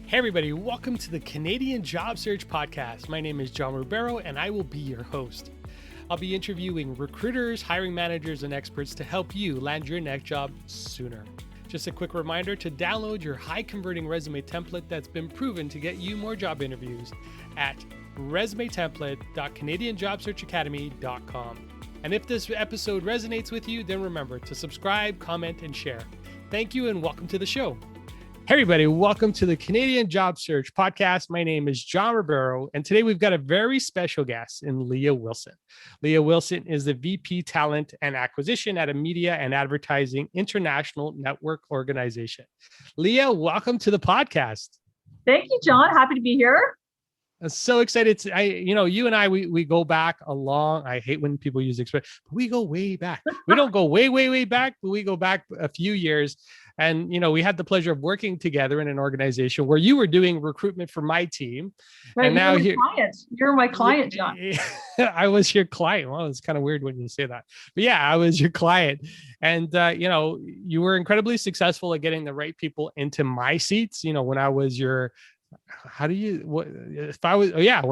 Hey everybody, welcome to the Canadian Job Search Podcast. My name is John Ribeiro and I will be your host. I'll be interviewing recruiters, hiring managers, and experts to help you land your next job sooner. Just a quick reminder to download your high converting resume template that's been proven to get you more job interviews at resumetemplate.canadianjobsearchacademy.com. And if this episode resonates with you, then remember to subscribe, comment, and share. Thank you and welcome to the show. Hey everybody, welcome to the Canadian Job Search Podcast. My name is John Ribeiro, and today we've got a very special guest in Leah Wilson. Leah Wilson is the VP Talent and Acquisition at a media and advertising international network organization. Leah, welcome to the podcast. Thank you, John. Happy to be here. I'm so excited. You and I, we go back a long, I hate when people use the expression, but we go way back. We don't go way back, but we go back a few years. And, we had the pleasure of working together in an organization where you were doing recruitment for my team. Right, and now you're my client, John. I was your client. Well, it's kind of weird when you say that, but yeah, I was your client. And, you were incredibly successful at getting the right people into my seats. When I was when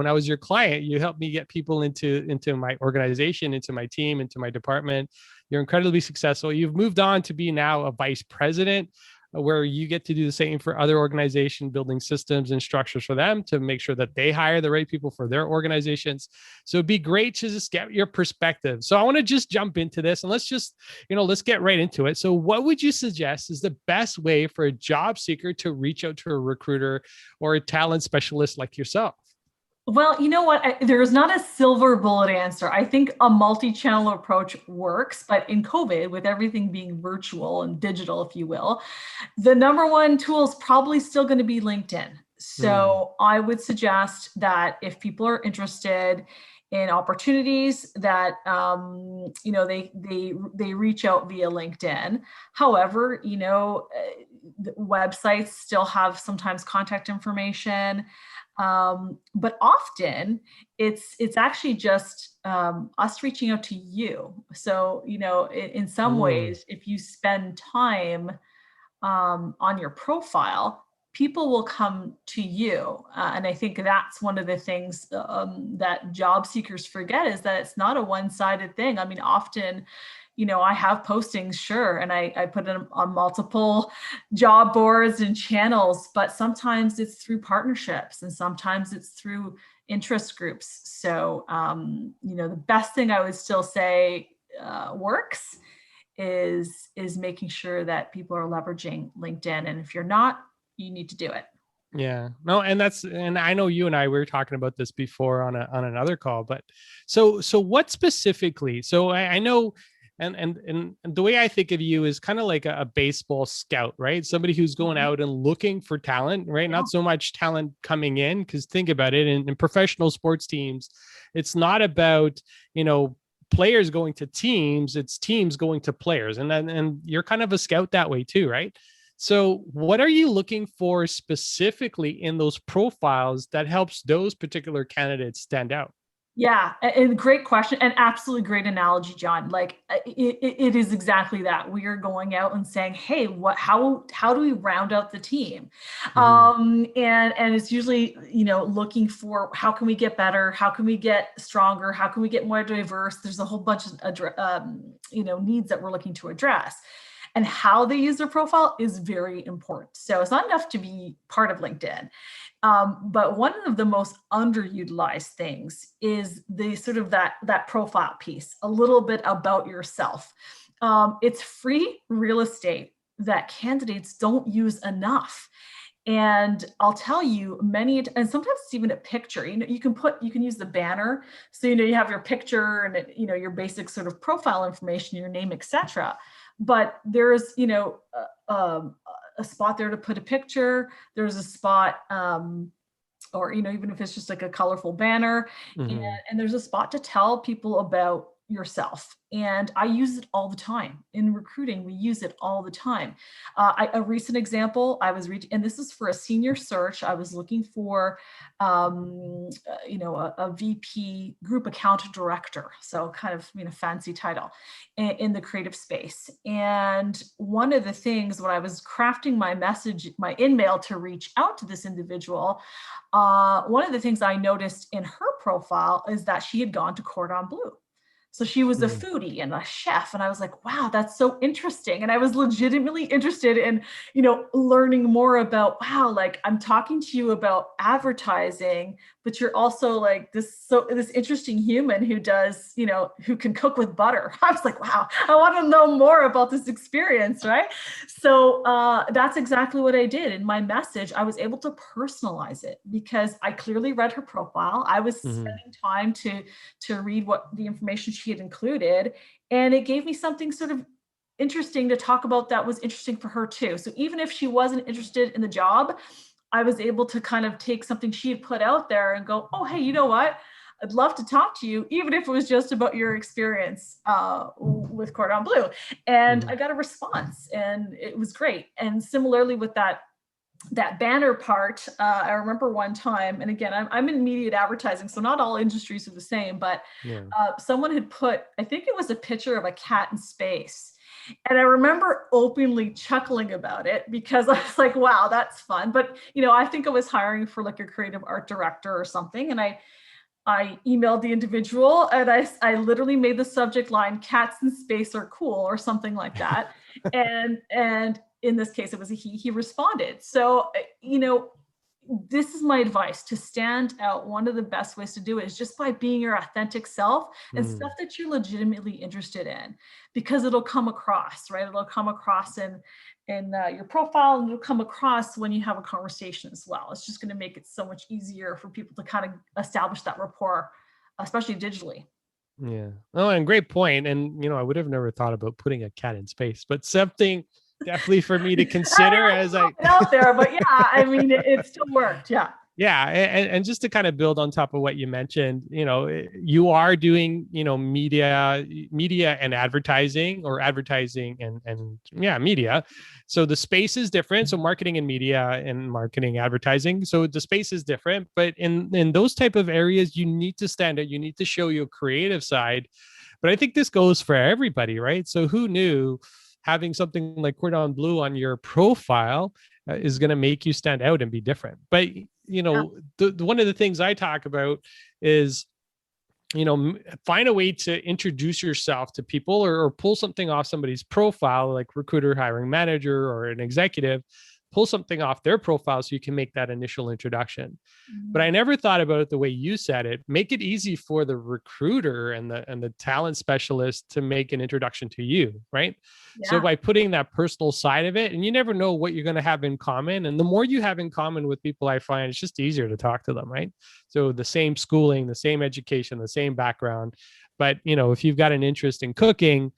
I was your client, you helped me get people into my organization, into my team, into my department. You're incredibly successful. You've moved on to be now a vice president, where you get to do the same for other organizations, building systems and structures for them to make sure that they hire the right people for their organizations. So it'd be great to just get your perspective. So I want to just jump into this and let's get right into it. So what would you suggest is the best way for a job seeker to reach out to a recruiter or a talent specialist like yourself? Well, you know what? There is not a silver bullet answer. I think a multi-channel approach works, but in COVID, with everything being virtual and digital, if you will, the number one tool is probably still going to be LinkedIn. So I would suggest that if people are interested in opportunities that, they reach out via LinkedIn. However, the websites still have sometimes contact information. But often it's actually just us reaching out to you. So, in some ways, if you spend time on your profile, people will come to you. And I think that's one of the things that job seekers forget is that it's not a one-sided thing. I mean, often, I have postings, sure, and I put them on multiple job boards and channels, but sometimes it's through partnerships and sometimes it's through interest groups. So, the best thing I would still say works is making sure that people are leveraging LinkedIn. And if you're not, you need to do it. Yeah, no. And I know you and I were talking about this before on another call, but so what specifically, so I know, and the way I think of you is kind of like a baseball scout, right? Somebody who's going out and looking for talent, right? Not so much talent coming in, because think about it, in professional sports teams, it's not about, players going to teams, it's teams going to players. And you're kind of a scout that way too, right? So what are you looking for specifically in those profiles that helps those particular candidates stand out? Yeah, and great question, and absolutely great analogy, John. Like it is exactly that. We are going out and saying, "Hey, how do we round out the team?" And it's usually looking for how can we get better, how can we get stronger, how can we get more diverse. There's a whole bunch of needs that we're looking to address. And how they use their profile is very important. So it's not enough to be part of LinkedIn. But one of the most underutilized things is the sort of that profile piece, a little bit about yourself. It's free real estate that candidates don't use enough. And I'll tell you and sometimes it's even a picture, you can use the banner. So, you have your picture and, your basic sort of profile information, your name, etc. But there's, a spot there to put a picture. There's a spot, or, even if it's just like a colorful banner, and there's a spot to tell people about yourself. And I use it all the time. In recruiting, we use it all the time. A recent example, I was reaching, and this is for a senior search. I was looking for, a VP group account director. So kind of, fancy title in the creative space. And one of the things when I was crafting my message, my in-mail to reach out to this individual, one of the things I noticed in her profile is that she had gone to Cordon Bleu. So she was a foodie and a chef. And I was like, wow, that's so interesting. And I was legitimately interested in, learning more about, wow, like I'm talking to you about advertising, but you're also like this interesting human who does, who can cook with butter. I was like, wow, I want to know more about this experience, right? So that's exactly what I did. In my message, I was able to personalize it because I clearly read her profile. I was spending time to read what the information she had included, and it gave me something sort of interesting to talk about that was interesting for her too. So even if she wasn't interested in the job, I was able to kind of take something she had put out there and go, oh, hey, you know what? I'd love to talk to you, even if it was just about your experience with Cordon Bleu. And I got a response, and it was great. And similarly with that banner part, I remember one time, and again, I'm in media advertising, so not all industries are the same, but someone had put, I think it was a picture of a cat in space. And I remember openly chuckling about it because I was like, wow, that's fun. But, I think I was hiring for like a creative art director or something. And I emailed the individual, and I literally made the subject line, "Cats in space are cool," or something like that. and in this case, it was a he responded. So, this is my advice: to stand out. One of the best ways to do it is just by being your authentic self and stuff that you're legitimately interested in, because it'll come across, right? It'll come across in your profile, and it'll come across when you have a conversation as well. It's just going to make it so much easier for people to kind of establish that rapport, especially digitally. Yeah. Oh, and great point. And, I would have never thought about putting a cat in space, but something definitely for me to consider as out there, but yeah, I mean, it still worked. Yeah. Yeah. And just to kind of build on top of what you mentioned, you are doing, media and advertising, or advertising and media. So the space is different. So marketing and media and marketing advertising. So the space is different, but in those type of areas, you need to stand out. You need to show your creative side. But I think this goes for everybody, right? So who knew having something like Cordon Bleu on your profile is going to make you stand out and be different? But one of the things I talk about is, find a way to introduce yourself to people, or pull something off somebody's profile, like recruiter, hiring manager, or an executive, pull something off their profile so you can make that initial introduction. But I never thought about it the way you said it. Make it easy for the recruiter and the talent specialist to make an introduction to you, right? Yeah. So by putting that personal side of it, and you never know what you're going to have in common. And the more you have in common with people, I find it's just easier to talk to them, right? So the same schooling, the same education, the same background. But, if you've got an interest in cooking,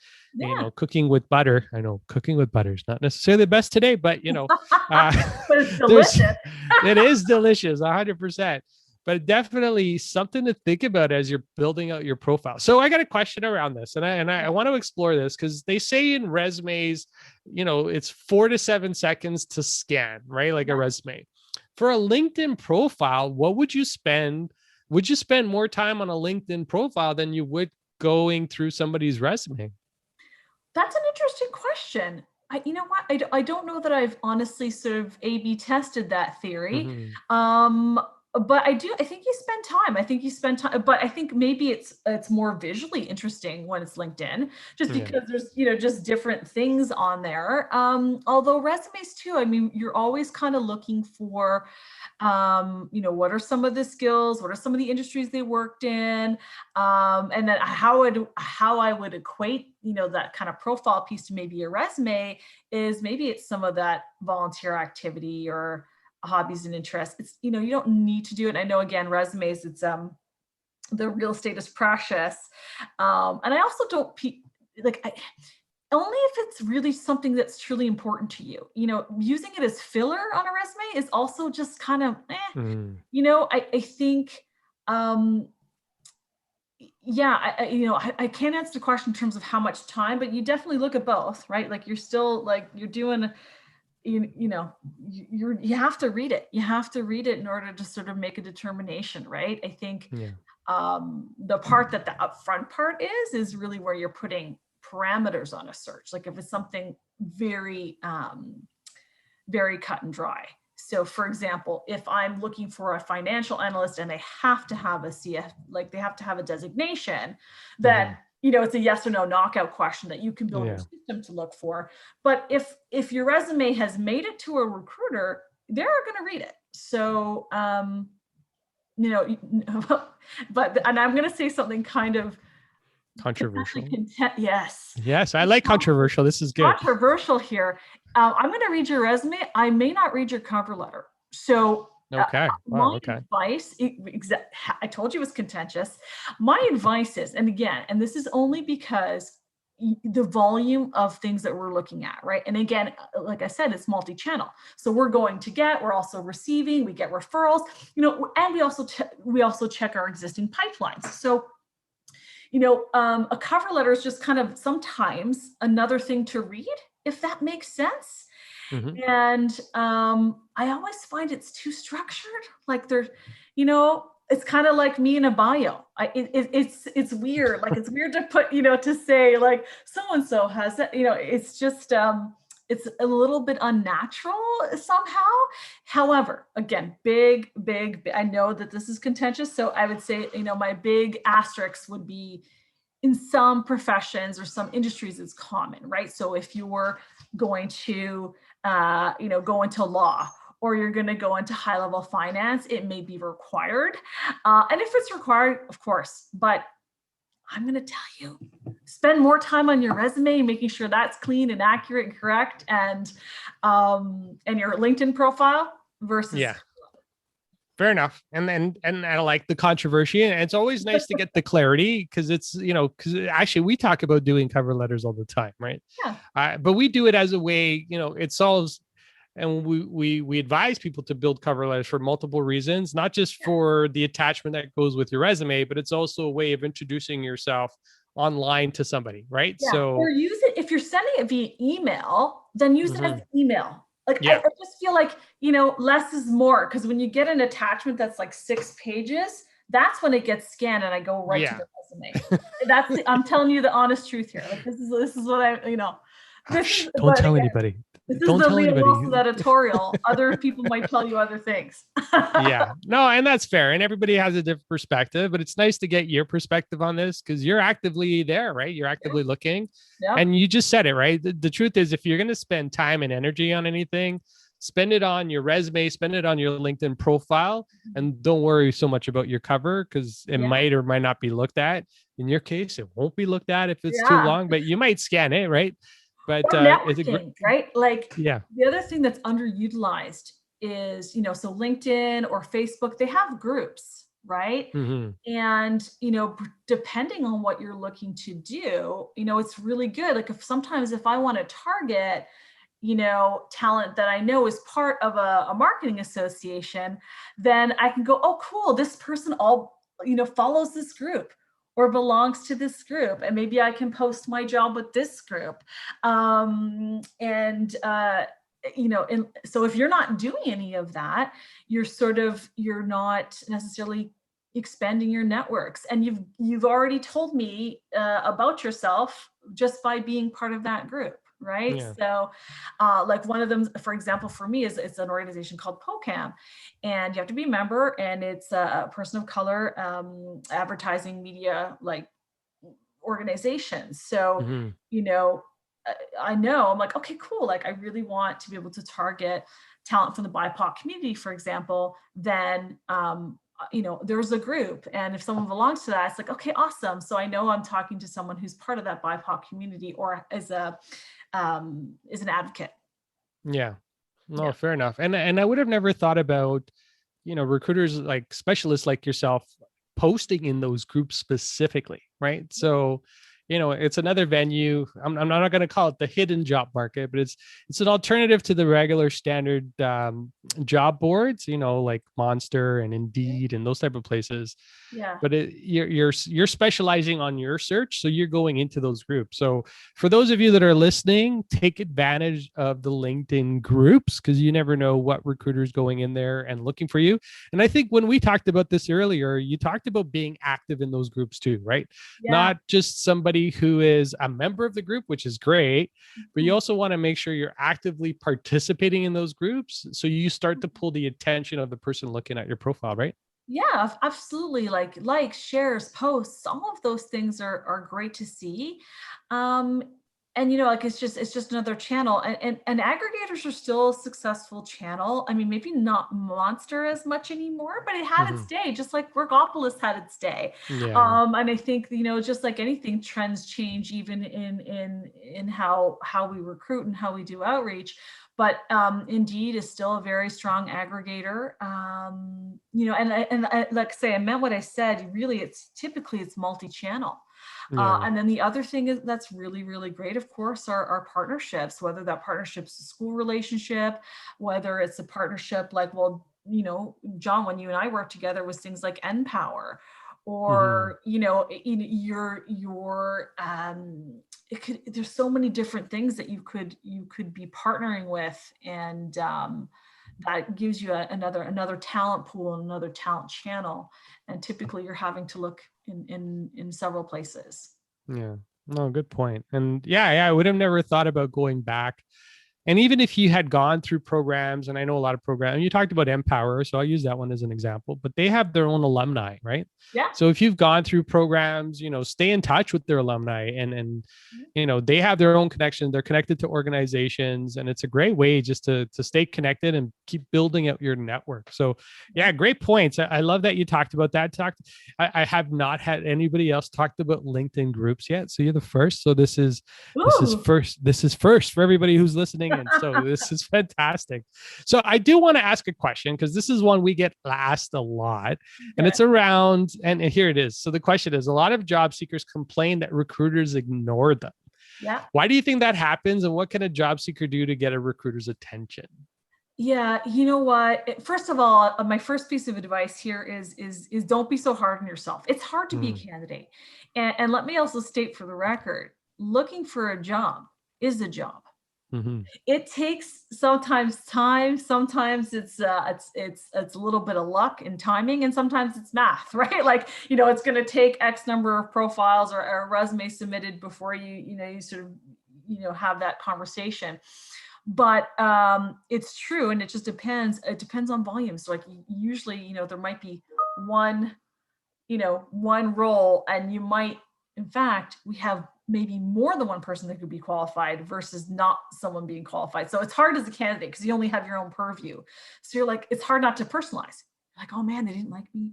cooking with butter, I know cooking with butter is not necessarily the best today, but, but it's delicious. It is delicious, 100%. But definitely something to think about as you're building out your profile. So I got a question around this, and I want to explore this, because they say in resumes, it's 4 to 7 seconds to scan, right? Like a resume. For a LinkedIn profile, what would you spend? Would you spend more time on a LinkedIn profile than you going through somebody's resume? That's an interesting question. You know what? I don't know that I've honestly sort of A/B tested that theory. But I think you spend time. I think you spend time, but I think maybe it's more visually interesting when it's LinkedIn, just because there's, just different things on there. Although resumes too, I mean, you're always kind of looking for, what are some of the skills, what are some of the industries they worked in, and then how I would equate, that kind of profile piece to maybe a resume is maybe it's some of that volunteer activity or hobbies and interests. It's, you don't need to do it. I know, again, resumes, it's the real estate is precious. And I also don't only if it's really something that's truly important to you. Using it as filler on a resume is also just kind of I think Yeah, I can't answer the question in terms of how much time, but you definitely look at both, right? Like you're still like you're doing, you have to read it. You have to read it in order to sort of make a determination, right? I think Yeah. the part that the upfront part is really where you're putting parameters on a search. Like if it's something very very cut and dry. So for example, if I'm looking for a financial analyst and they have to have a CF, like they have to have a designation, Mm-hmm. that it's a yes or no knockout question that you can build your Yeah. system to look for. But if your resume has made it to a recruiter, they're going to read it. So but and I'm going to say something kind of Controversial. yes, Yes, I like controversial. This is good. controversial here. I'm going to read your resume. I may not read your cover letter. So Okay. Wow. my Okay. advice, I told you it was contentious. My advice is, and again, and this is only because the volume of things that we're looking at, right? And again, like I said, it's multi-channel. So we're we're also receiving, we get referrals, and we also check our existing pipelines. So a cover letter is just kind of sometimes another thing to read, if that makes sense. Mm-hmm. And I always find it's too structured. Like there's, it's kind of like me in a bio. It's weird. Like it's weird to put, to say like so and so has that. It's just it's a little bit unnatural somehow. However, again, big. I know that this is contentious, so I would say my big asterisk would be in some professions or some industries it's common, right? So if you were going to go into law, or you're going to go into high level finance, it may be required. And if it's required, of course, but I'm going to tell you, spend more time on your resume, making sure that's clean and accurate and correct, and your LinkedIn profile versus. Yeah. Fair enough. And I like the controversy, and it's always nice to get the clarity, because it's, because actually we talk about doing cover letters all the time, right? Yeah. But we do it as a way, it solves, and we advise people to build cover letters for multiple reasons, not just for the attachment that goes with your resume, but it's also a way of introducing yourself online to somebody, right? Yeah. So Or use it if you're sending it via email, then use it as email. Like I just feel like, less is more, because when you get an attachment that's like 6 pages, that's when it gets scanned and I go right to the resume. I'm telling you the honest truth here. Like this is what don't tell anybody. This Don't is the tell Leah anybody. Wilson editorial. Other people might tell you other things. Yeah, no, and that's fair. And everybody has a different perspective, but it's nice to get your perspective on this, because you're actively there, right? You're actively looking, and you just said it, right? The truth is, if you're going to spend time and energy on anything, spend it on your resume, spend it on your LinkedIn profile, and don't worry so much about your cover, because it might or might not be looked at. In your case, it won't be looked at if it's too long, but you might scan it, right? But it's a right? Like the other thing that's underutilized is, so LinkedIn or Facebook, they have groups, right? Mm-hmm. And, depending on what you're looking to do, it's really good. Like if I want to target, talent that I know is part of a marketing association, then I can go, oh, cool, this person follows this group or belongs to this group, and maybe I can post my job with this group. And so if you're not doing any of that, you're not necessarily expanding your networks. And you've already told me about yourself just by being part of that group. Right. Yeah. So like one of them, for example, for me is it's an organization called POCAM, and you have to be a member, and it's a person of color advertising media like organization. So, I know I'm like, okay, cool. Like I really want to be able to target talent from the BIPOC community, for example, then there's a group, and if someone belongs to that, it's like, okay, awesome. So I know I'm talking to someone who's part of that BIPOC community, or is an advocate. Yeah. No, fair enough. And I would have never thought about, recruiters like specialists like yourself posting in those groups specifically, right? So, it's another venue. I'm not going to call it the hidden job market, but it's an alternative to the regular standard job boards, like Monster and Indeed and those type of places. Yeah. But you're specializing on your search, so you're going into those groups. So for those of you that are listening, take advantage of the LinkedIn groups, because you never know what recruiter's going in there and looking for you. And I think when we talked about this earlier, you talked about being active in those groups too, right? Yeah. Not just somebody who is a member of the group, which is great, but you also want to make sure you're actively participating in those groups, so you start to pull the attention of the person looking at your profile, right? Yeah, absolutely. Like shares, posts, all of those things are great to see. Um, and like it's just another channel. And aggregators are still a successful channel. I mean, maybe not Monster as much anymore, but it had its Mm-hmm. day, just like Workopolis had its day. Yeah. And I think, just like anything, trends change even in how we recruit and how we do outreach. But Indeed is still a very strong aggregator. And like I say, I meant what I said. Really, it's multi-channel. Yeah. And then the other thing is that's really, really great, of course, are partnerships, whether that partnership's a school relationship, whether it's a partnership like, well, John, when you and I worked together, was things like NPower, Mm-hmm. or there's so many different things that you could be partnering with, and that gives you another talent pool and another talent channel. And typically you're having to look in several places. Yeah. No, good point. And yeah, I would have never thought about going back. And even if you had gone through programs, and I know a lot of programs, and you talked about Empower, so I'll use that one as an example, but they have their own alumni, right? Yeah. So if you've gone through programs, stay in touch with their alumni, and they have their own connection. They're connected to organizations, and it's a great way just to stay connected and keep building out your network. So yeah, great points. I love that you talked about that. I have not had anybody else talked about LinkedIn groups yet, so you're the first. So this is Ooh. first for everybody who's listening. And so this is fantastic. So I do want to ask a question, because this is one we get asked a lot, and it's around, and here it is. So the question is, a lot of job seekers complain that recruiters ignore them. Yeah. Why do you think that happens? And what can a job seeker do to get a recruiter's attention? Yeah, you know what? First of all, my first piece of advice here is don't be so hard on yourself. It's hard to be a Mm, candidate. And let me also state for the record, looking for a job is a job. mm-hmm, It takes sometimes time, sometimes it's a little bit of luck and timing, and sometimes it's math, right? Like, it's going to take X number of profiles or a resume submitted before you sort of have that conversation. But it's true, and it just depends. It depends on volume. So like usually, there might be one role, and you might, in fact, we have maybe more than one person that could be qualified versus not someone being qualified. So it's hard as a candidate because you only have your own purview. So you're like, it's hard not to personalize. You're like, oh man, they didn't like me.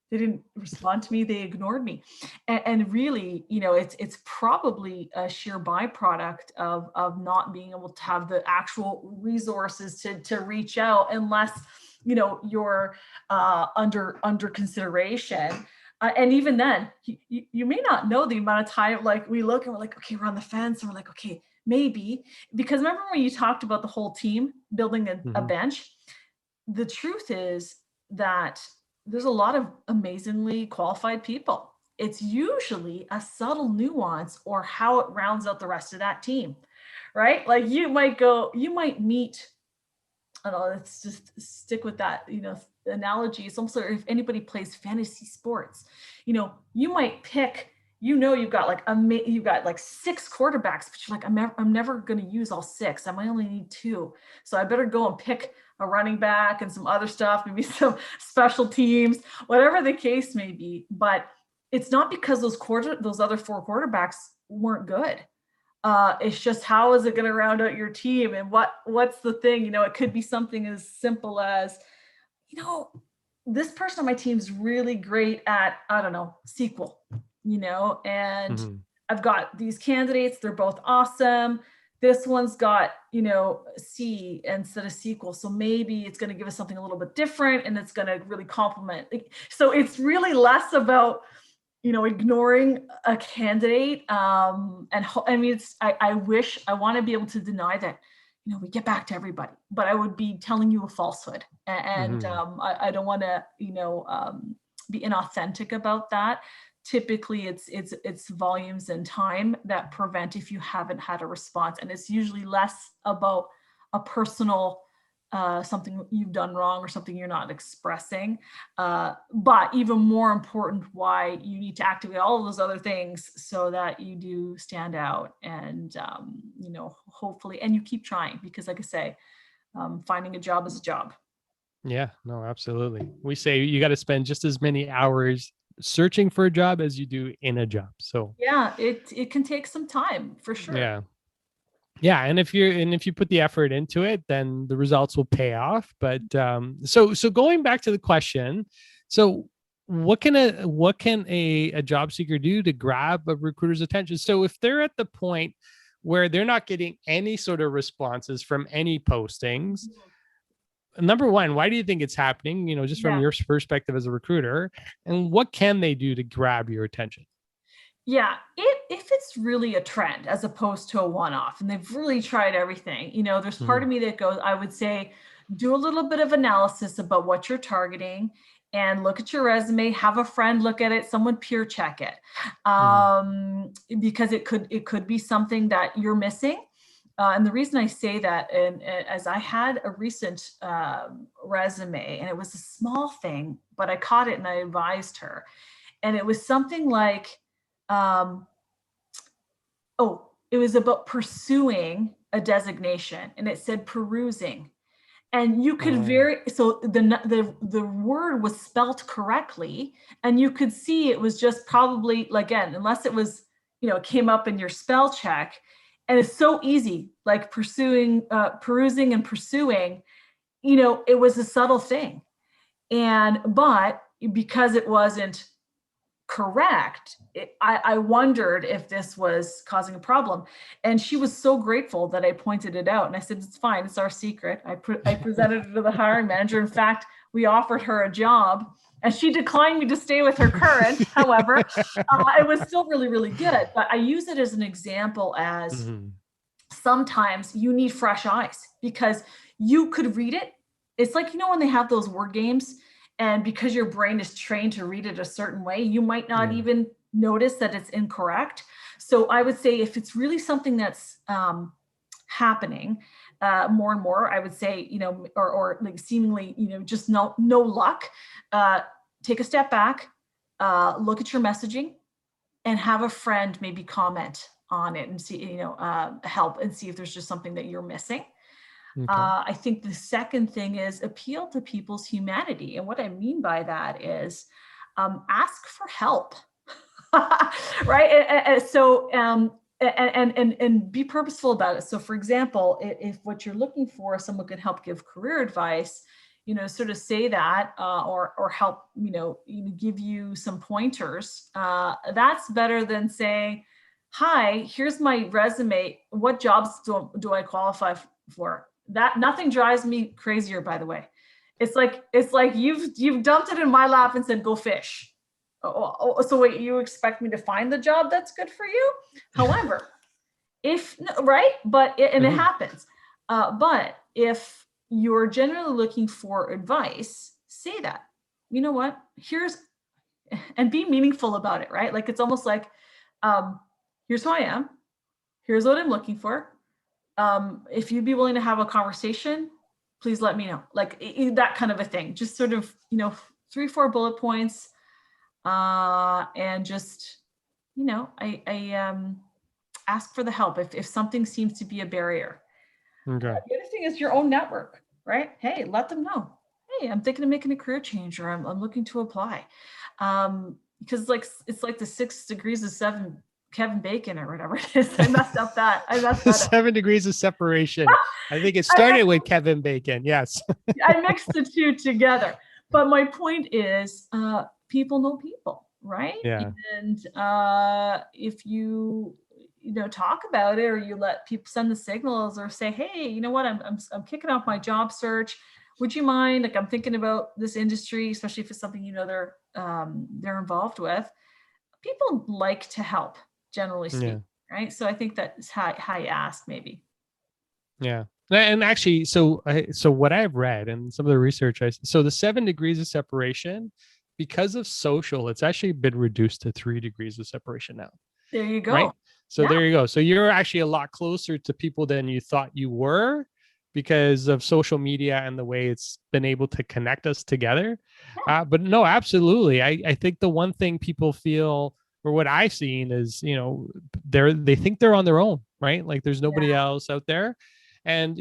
They didn't respond to me. They ignored me. And really, it's probably a sheer byproduct of not being able to have the actual resources to reach out, unless, you're under consideration. And even then, you may not know the amount of time, like we look and we're like, okay, we're on the fence, and we're like, okay, maybe. Because remember when you talked about the whole team building a mm-hmm, bench? The truth is that there's a lot of amazingly qualified people. It's usually a subtle nuance or how it rounds out the rest of that team, right? Like you might meet, I don't know, let's just stick with that, analogy. It's almost like if anybody plays fantasy sports, you might pick, you've got like 6 quarterbacks, but you're like, I'm never going to use all 6. I might only need 2. So I better go and pick a running back and some other stuff, maybe some special teams, whatever the case may be. But it's not because those other 4 quarterbacks weren't good. It's just, how is it going to round out your team, and what's the thing? It could be something as simple as, this person on my team is really great at, I don't know, SQL, and mm-hmm. I've got these candidates, they're both awesome. This one's got, C instead of SQL. So maybe it's going to give us something a little bit different, and it's going to really complement. So it's really less about ignoring a candidate. I mean, I want to be able to deny that, we get back to everybody, but I would be telling you a falsehood. And I don't want to, be inauthentic about that. Typically it's volumes and time that prevent if you haven't had a response. And it's usually less about a personal something you've done wrong or something you're not expressing. But even more important, why you need to activate all of those other things so that you do stand out and, hopefully, and you keep trying, because like I say, finding a job is a job. Yeah, no, absolutely. We say you got to spend just as many hours searching for a job as you do in a job. So Yeah, it can take some time for sure. yeah. Yeah. And if you put the effort into it, then the results will pay off. But so going back to the question, so what can a job seeker do to grab a recruiter's attention? So if they're at the point where they're not getting any sort of responses from any postings, number one, why do you think it's happening? Just from Yeah. your perspective as a recruiter, and what can they do to grab your attention? Yeah, if it's really a trend as opposed to a one-off and they've really tried everything, there's part of me that goes, I would say, do a little bit of analysis about what you're targeting and look at your resume, have a friend look at it, someone peer check it. Because it could be something that you're missing. And the reason I say that, and as I had a recent resume, and it was a small thing, but I caught it and I advised her. And it was something like, it was about pursuing a designation, and it said perusing. And you could so the word was spelt correctly, and you could see it was just probably, again, unless it was, it came up in your spell check. And it's so easy, like perusing and pursuing, it was a subtle thing. But because it wasn't correct, I wondered if this was causing a problem. And she was so grateful that I pointed it out. And I said, it's fine, it's our secret. I presented it to the hiring manager. In fact, we offered her a job and she declined me to stay with her current. However, it was still really, really good. But I use it as an example as sometimes you need fresh eyes, because you could read it. It's like, when they have those word games, and because your brain is trained to read it a certain way, you might not even notice that it's incorrect. So I would say if it's really something that's happening more and more, I would say, or like seemingly, just no luck, take a step back, look at your messaging, and have a friend maybe comment on it and see, help and see if there's just something that you're missing. Okay. I think the second thing is appeal to people's humanity. And what I mean by that is ask for help, right? And be purposeful about it. So for example, if what you're looking for, someone could help give career advice, sort of say that, or help, give you some pointers. That's better than saying, hi, here's my resume. What jobs do I qualify for? That nothing drives me crazier, by the way. It's like you've dumped it in my lap and said, go fish. So wait, you expect me to find the job that's good for you? However, it happens. But if you're generally looking for advice, say that, you know what, and be meaningful about it, right? Like, it's almost like, here's who I am. Here's what I'm looking for. If you'd be willing to have a conversation, please let me know. Like that kind of a thing. Just sort of, 3-4 bullet points, and just, I ask for the help if something seems to be a barrier. Okay. The other thing is your own network, right? Hey, let them know. Hey, I'm thinking of making a career change, or I'm looking to apply. Because it's like the 6 degrees of seven Kevin Bacon or whatever it is. I messed up that. 7 degrees of separation. I think it started with Kevin Bacon. Yes. I mixed the two together. But my point is, people know people, right? Yeah. And if you talk about it, or you let people send the signals, or say, hey, you know what, I'm kicking off my job search. Would you mind? Like, I'm thinking about this industry, especially if it's something they're involved with. people like to help, generally Yeah. speaking, right? So I think that's how you asked, maybe. Yeah. And actually, so what I've read and some of the research so the 7 degrees of separation, because of social, it's actually been reduced to 3 degrees of separation now. There you go. Right. So Yeah. there you go. So you're actually a lot closer to people than you thought you were because of social media and the way it's been able to connect us together. Yeah. But no, absolutely. I think the one thing people feel, or what I've seen is, they think they're on their own, right? Like there's nobody Yeah. else out there. And,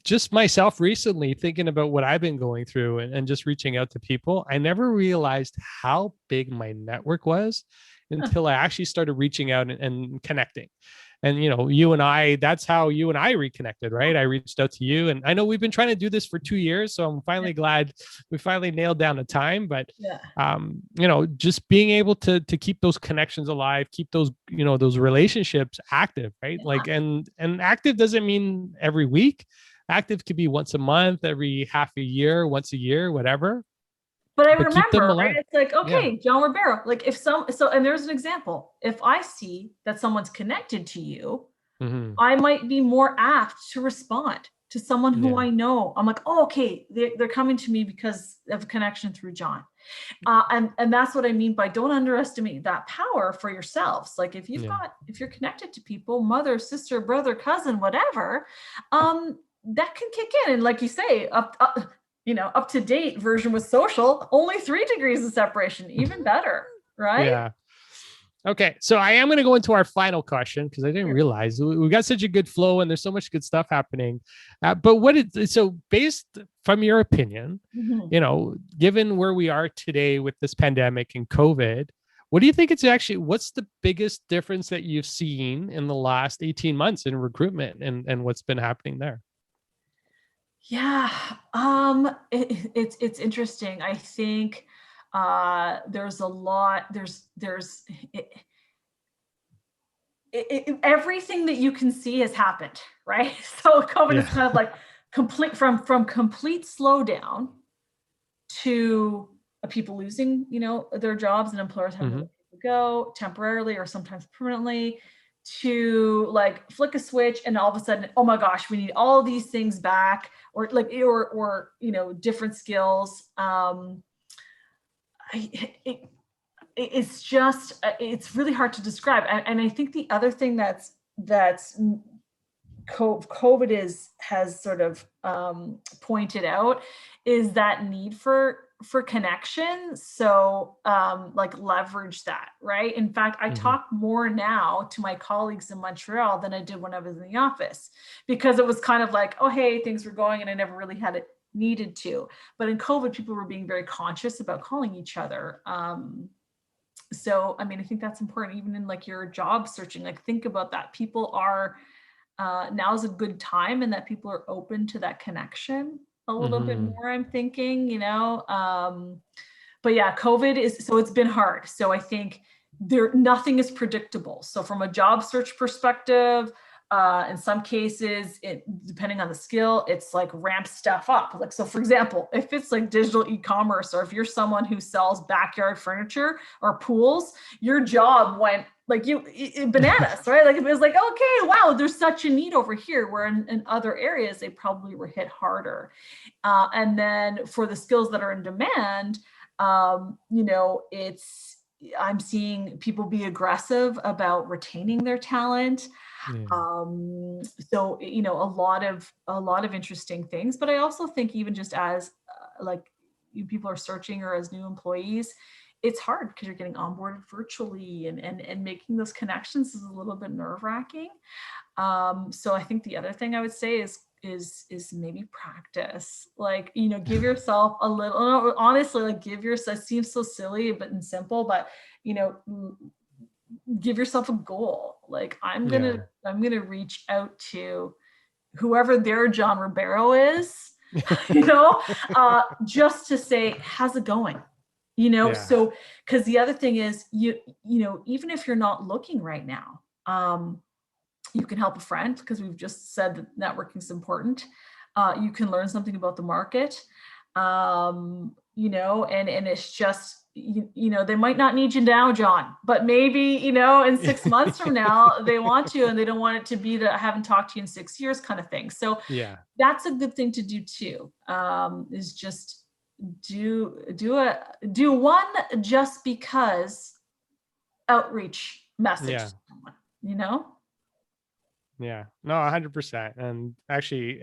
just myself recently thinking about what I've been going through and just reaching out to people, I never realized how big my network was until I actually started reaching out and connecting. And you and I, that's how you and I reconnected, right? I reached out to you, and I know we've been trying to do this for 2 years, so I'm finally glad we finally nailed down a time. But Yeah. just being able to keep those connections alive, keep those those relationships active, right? Yeah. Like, and active doesn't mean every week. Active could be once a month, every half a year, once a year, whatever. But I But keep them remember, right? alive. It's like, Yeah. okay, John Ribeiro, like and there's an example. If I see that someone's connected to you, Mm-hmm. I might be more apt to respond to someone who Yeah. I know. I'm like, oh, okay, they're coming to me because of a connection through John. And that's what I mean by don't underestimate that power for yourselves. Like if you're connected to people, mother, sister, brother, cousin, whatever, that can kick in. And like you say, up to date version with social, only 3 degrees of separation, even better, right? Yeah. Okay, so I am going to go into our final question because I didn't realize we got such a good flow and there's so much good stuff happening. But based from your opinion, given where we are today with this pandemic and COVID, what do you think what's the biggest difference that you've seen in the last 18 months in recruitment and what's been happening there? Yeah, it's interesting. I think there's a lot. Everything that you can see has happened, right? So COVID is kind of like complete from complete slowdown to people losing, their jobs and employers having to let people go temporarily or sometimes permanently, to like flick a switch and all of a sudden, oh my gosh, we need all these things back, or different skills. It's just it's really hard to describe, and I think the other thing that's COVID has sort of pointed out is that need for connection. So like leverage that, right? In fact, I talk more now to my colleagues in Montreal than I did when I was in the office, because it was kind of like, oh, hey, things were going and I never really had it needed to. But in COVID, people were being very conscious about calling each other. So, I mean, I think that's important, even in like your job searching, like think about that. People are, now is a good time, and that people are open to that connection a little bit more, I'm thinking, but yeah, so it's been hard. So I think nothing is predictable. So from a job search perspective, in some cases, depending on the skill, it's like ramp stuff up. Like, so for example, if it's like digital e-commerce, or if you're someone who sells backyard furniture or pools, your job went like bananas, right? Like it was like, okay, wow, there's such a need over here, where in other areas, they probably were hit harder. And then for the skills that are in demand, I'm seeing people be aggressive about retaining their talent. So a lot of interesting things. But I also think even just as people are searching, or as new employees, it's hard because you're getting onboarded virtually, and making those connections is a little bit nerve-wracking. So I think the other thing I would say is maybe practice. Like, give yourself a little, honestly, like give yourself, it seems so silly and simple, but give yourself a goal. Like I'm gonna reach out to whoever their John Ribeiro is, just to say, how's it going? So, because the other thing is, even if you're not looking right now, you can help a friend, because we've just said that networking is important. You can learn something about the market, and it's just, they might not need you now, John, but maybe, in 6 months from now, they want you, and they don't want it to be that I haven't talked to you in 6 years kind of thing. So Yeah. that's a good thing to do too, is just do one just because outreach message Yeah. to someone, Yeah, no, 100%. And actually,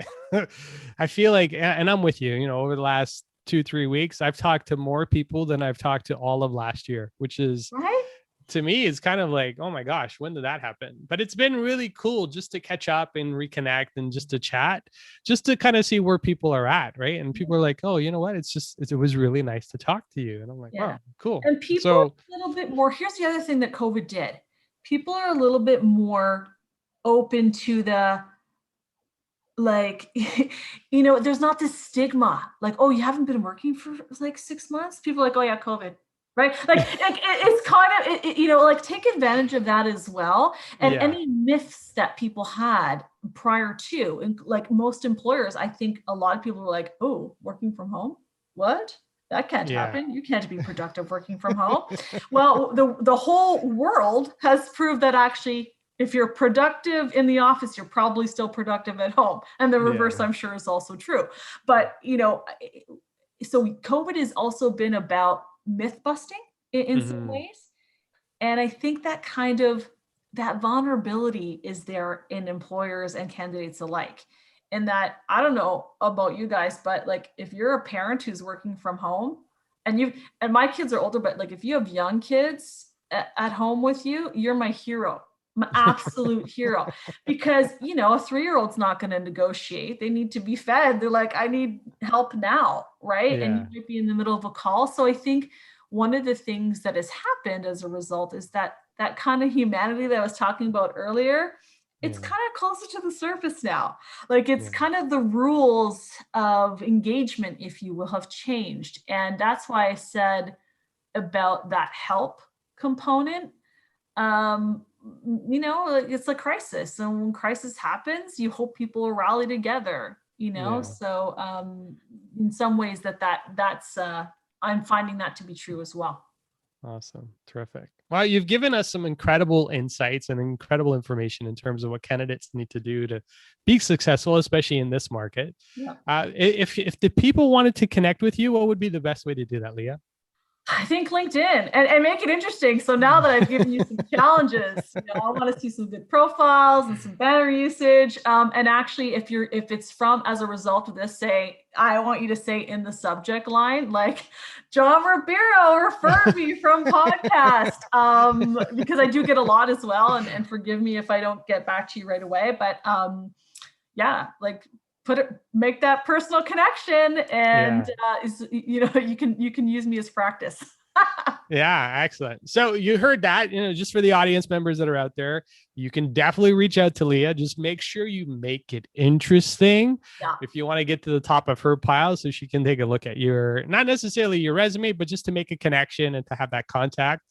I feel like, and I'm with you, over the last 2-3 weeks, I've talked to more people than I've talked to all of last year, which is, right? to me, it's kind of like, oh my gosh, when did that happen? But it's been really cool just to catch up and reconnect and just to chat, just to kind of see where people are at. Right. And people are like, oh, you know what? It was really nice to talk to you. And I'm like, Yeah. oh, cool. And people are a little bit more, here's the other thing that COVID did. People are a little bit more open to the, like, there's not this stigma, like, oh, you haven't been working for like 6 months. People are like, oh yeah, COVID. Right. Like it's kind of, like, take advantage of that as well. And any myths that people had prior to, and like most employers, I think a lot of people were like, oh, working from home? What? That can't happen. You can't be productive working from home. Well, the whole world has proved that actually, if you're productive in the office, you're probably still productive at home. And the reverse, I'm sure, is also true. But, so COVID has also been about myth busting in some ways. And I think that that vulnerability is there in employers and candidates alike. And that, I don't know about you guys, but like, if you're a parent who's working from home, and my kids are older, but like, if you have young kids at home with you, you're my hero. My absolute hero, because a 3-year-old's not going to negotiate. They need to be fed. They're like, I need help now, right? And you might be in the middle of a call. So I think one of the things that has happened as a result is that kind of humanity that I was talking about earlier, it's kind of closer to the surface now. Like, it's kind of the rules of engagement, if you will, have changed. And that's why I said about that help component. It's a crisis, and when crisis happens, you hope people will rally together, so in some ways that's I'm finding that to be true as well. Awesome. Terrific. Well, you've given us some incredible insights and incredible information in terms of what candidates need to do to be successful, especially in this market. If the people wanted to connect with you, what would be the best way to do that, Leah? I think LinkedIn, and make it interesting. So now that I've given you some challenges, I want to see some good profiles and some banner usage. And actually, if it's from as a result of this, I want you to say in the subject line, like, John Ribeiro referred me from podcast, because I do get a lot as well. And forgive me if I don't get back to you right away, but like, make that personal connection, and you can use me as practice. Yeah, excellent. So you heard that, just for the audience members that are out there, you can definitely reach out to Leah. Just make sure you make it interesting. If you want to get to the top of her pile, so she can take a look at not necessarily your resume, but just to make a connection and to have that contact.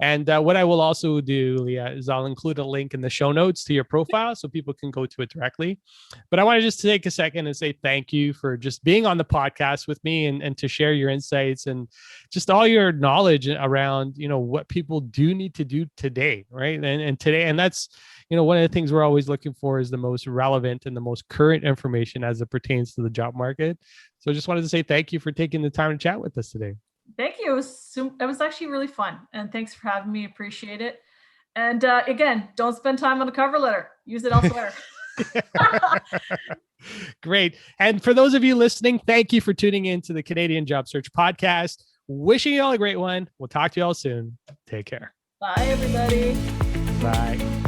And what I will also do, Leah, is I'll include a link in the show notes to your profile so people can go to it directly. But I want to just take a second and say thank you for just being on the podcast with me, and to share your insights and just all your knowledge around, what people do need to do today. Right. And today, and that's, one of the things we're always looking for is the most relevant and the most current information as it pertains to the job market. So I just wanted to say thank you for taking the time to chat with us today. Thank you. It was actually really fun. And thanks for having me. Appreciate it. And again, don't spend time on a cover letter. Use it elsewhere. Great. And for those of you listening, thank you for tuning in to the Canadian Job Search Podcast. Wishing you all a great one. We'll talk to you all soon. Take care. Bye, everybody. Bye.